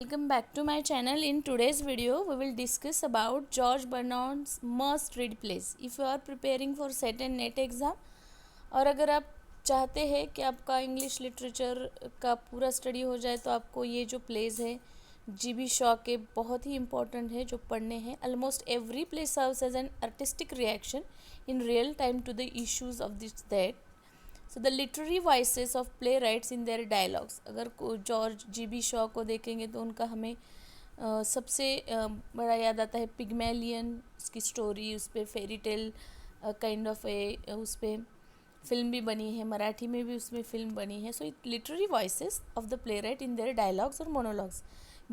Welcome back to my channel. In today's video, we will discuss about George Bernard's must-read plays. If you are preparing for SET and NET exam और अगर आप चाहते हैं कि आपका English literature का पूरा स्टडी हो जाए तो आपको ये जो प्लेज है GB शॉ के बहुत ही इम्पॉर्टेंट है जो पढ़ने हैं. Almost every play serves as an artistic reaction in real time to the issues of this that. So the literary voices of playwrights in their dialogues. अगर जॉर्ज GB शॉ को देखेंगे तो उनका हमें सबसे बड़ा याद आता है पिग्मेलियन की स्टोरी. उस पर फेरी टेल काइंड ऑफ ए उस पर फिल्म भी बनी है, मराठी में भी उसमें फिल्म बनी है. So it literary voices of the play right in their dialogues और monologues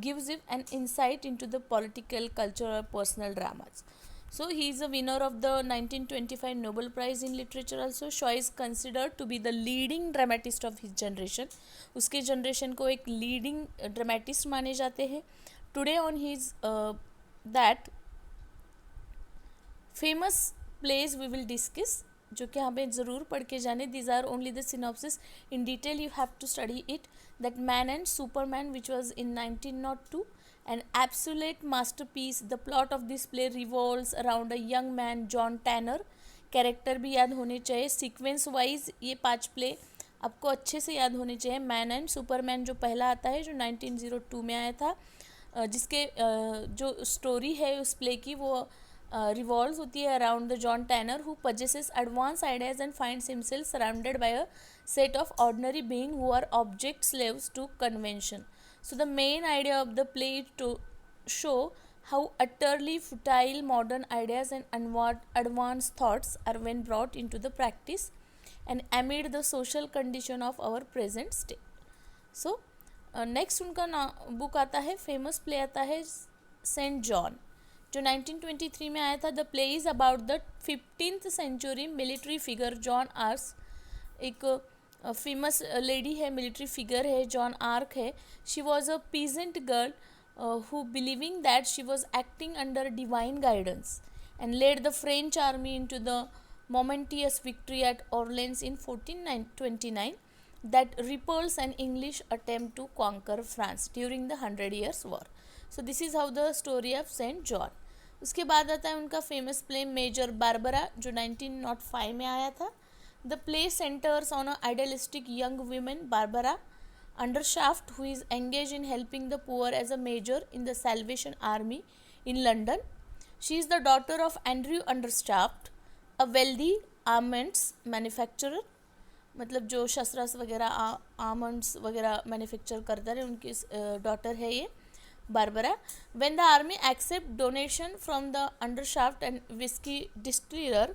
gives it an insight into the political, cultural, personal dramas. So he is a winner of the 1925 Nobel Prize in Literature also. Shaw is considered to be the leading dramatist of his generation. उसके generation को एक leading dramatist माने जाते हैं. Today on his that famous plays we will discuss, जो कि हमें ज़रूर पढ़ के जाने. These are only the synopsis. In detail you have to study it. That man and superman which was in 1902, an absolute masterpiece. The plot of this play revolves around a young man, John Tanner. Character भी याद होने चाहिए. Sequence wise ये 5 play आपको अच्छे से याद होने चाहिए. मैन एंड सुपरमैन जो पहला आता है, जो 1902 में आया था, जिसके जो स्टोरी है उस प्ले की वो रिवॉल्व होती है around the John tenor who possesses advanced ideas and finds himself surrounded by a set of ordinary beings who are object slaves to convention. So the main idea of the play is to show how utterly futile modern ideas and advanced thoughts are when brought into the practice and amid the social condition of our present state. So next उनका book आता है, famous play आता है Saint John, जो 1923 में आया था. The play is about the 15th century military figure Joan Arcs. एक फेमस लेडी है, मिलिट्री फिगर है, जॉन आर्क है. She was a peasant girl who believing that she was acting under divine guidance and led the French army into the momentous victory at Orleans in 1429 that repulsed an English attempt to conquer France during the 100 Years War. So this is how the story of Saint John. उसके बाद आता है उनका famous play major Barbara, जो 1905 में आया था. The play centres on a idealistic young women Barbara Undershaft, who is engaged in helping the poor as a major in the Salvation Army in London. She is the daughter of Andrew Undershaft, a wealthy almonds manufacturer. मतलब जो शस्त्रास वगैरह almonds वगैरह manufacture करता है, उनकी daughter है ये Barbara. When the army accept donation from the Undershaft and whiskey distiller,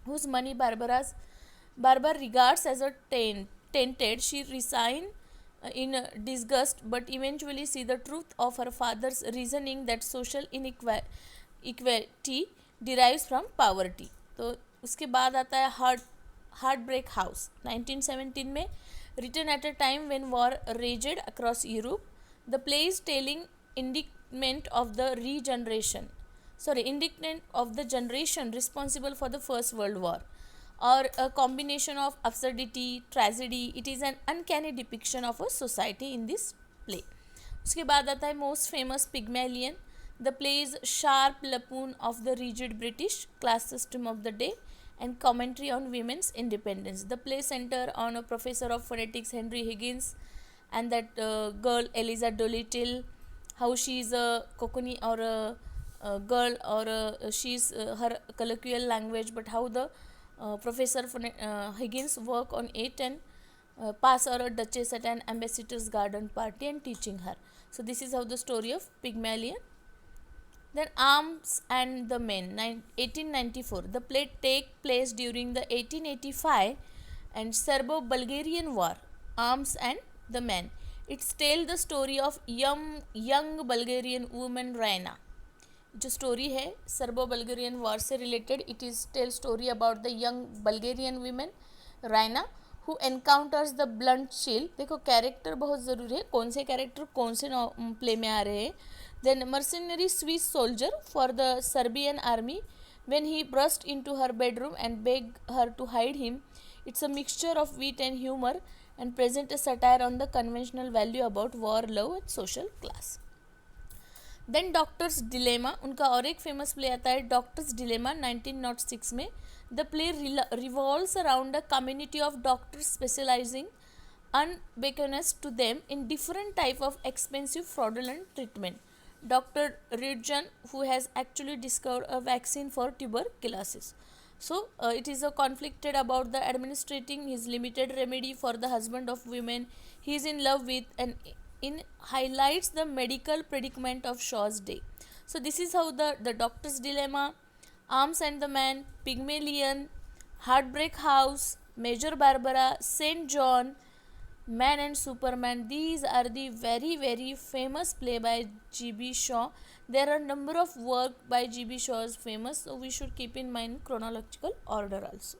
whose money Barbara regards as a tainted, she resigns in disgust, but eventually see the truth of her father's reasoning that social inequality derives from poverty. तो उसके बाद आता है heart break house 1917 में, written at a time when war raged across Europe. The play is telling indictment of the generation responsible for the First World War, or a combination of absurdity, tragedy. It is an uncanny depiction of a society in this play. उसके बाद आता है most famous Pygmalion. The play is sharp lampoon of the rigid British class system of the day and commentary on women's independence. The play center on a professor of phonetics, Henry Higgins, and that girl Eliza Doolittle, how she is a cockney or a girl, or she is her colloquial language, but how the Professor Higgins work on it and pass her a duchess at an ambassador's garden party and teaching her. So this is how the story of Pygmalion. Then Arms and the Men, 1894. The play take place during the 1885 and Serbo-Bulgarian War. Arms and the Men. It's tell the story of young Bulgarian woman Raina. जो story है Serbo Bulgarian war से related. It is tale story about the young Bulgarian women Raina who encounters the blunt shield. देखो character बहुत ज़रूरी है, कौन से character कौन से प्ले में आ रहे हैं. Then mercenary Swiss soldier for the Serbian army when he burst into her bedroom and begged her to hide him. It's a mixture of wit and humor and present a satire on the conventional value about war, love and social class. Then doctor's dilemma, उनका और एक famous play आता है doctors dilemma 1906 में. The play revolves around a community of doctors specialising unbeknownst to them in different type of expensive fraudulent treatment. Dr. Ridgen, who has actually discovered a vaccine for tuberculosis. So it is a conflicted about the administrating his limited remedy for the husband of women he is in love with, and in highlights the medical predicament of Shaw's day. So this is how the doctor's dilemma, Arms and the Man, Pygmalion, Heartbreak House, Major Barbara, Saint John, Man and Superman, these are the very famous play by G.B. Shaw. There are number of work by G.B. Shaw is famous, so we should keep in mind chronological order also.